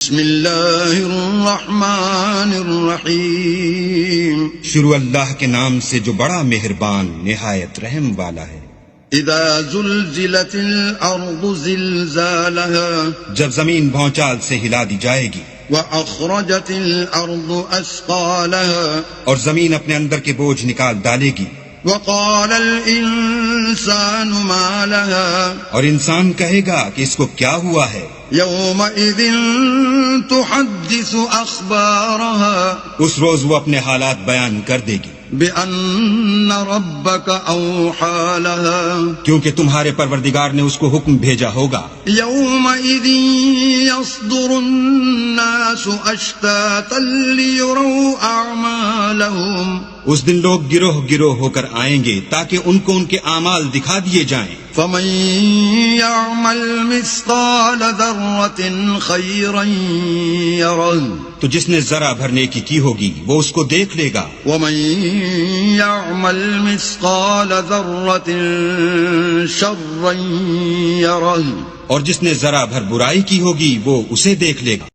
بسم اللہ الرحمن الرحیم شروع اللہ کے نام سے جو بڑا مہربان نہایت رحم والا ہے۔ اذا زلزلت الارض زلزالها جب زمین بھونچال سے ہلا دی جائے گی، واخرجت الارض اثقالها اور زمین اپنے اندر کے بوجھ نکال ڈالے گی، وقال الانسان ما لها اور انسان کہے گا کہ اس کو کیا ہوا ہے۔ يومئذ تحدث اخبارها اس روز وہ اپنے حالات بیان کر دے گی بأن ربك اوحى لها کیونکہ تمہارے پروردگار نے اس کو حکم بھیجا ہوگا۔ يومئذ يصدر الناس اشتاتا ليروا اعمالهم اس دن لوگ گروہ گروہ ہو کر آئیں گے تاکہ ان کو ان کے اعمال دکھا دیے جائیں۔ فمن يعمل مثقال ذرة خيرا يره تو جس نے ذرا بھر نیکی کی ہوگی وہ اس کو دیکھ لے گا، ومن يعمل مثقال ذرة شرا يره اور جس نے ذرا بھر برائی کی ہوگی وہ اسے دیکھ لے گا۔